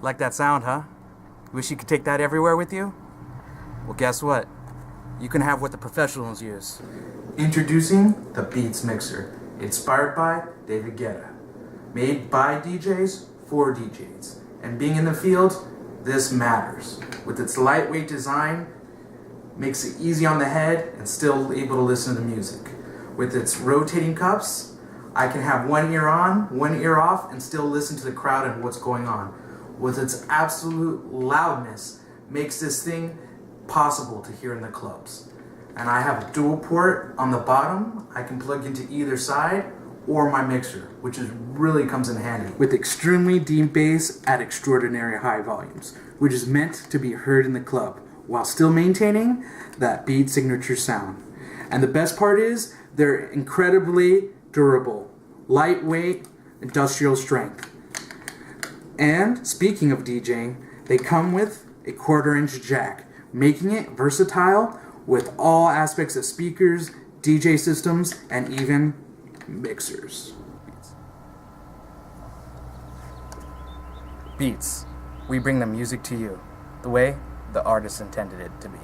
Like that sound, huh? Wish you could take that everywhere with you? Well, guess what? You can have what the professionals use. Introducing the Beats Mixer, inspired by David Guetta. Made by DJs for DJs. And being in the field, this matters. With its lightweight design, makes it easy on the head and still able to listen to the music. With its rotating cups, I can have one ear on, one ear off, and still listen to the crowd and what's going on. With its absolute loudness, makes this thing possible to hear in the clubs. And I have a dual port on the bottom. I can plug into either side or my mixer, which really comes in handy. With extremely deep bass at extraordinary high volumes, which is meant to be heard in the club, while still maintaining that Beat signature sound. And the best part is, they're incredibly durable, lightweight, industrial strength. And speaking of DJing, they come with a 1/4-inch jack, making it versatile with all aspects of speakers, DJ systems, and even mixers. Beats. We bring the music to you, the way the artist intended it to be.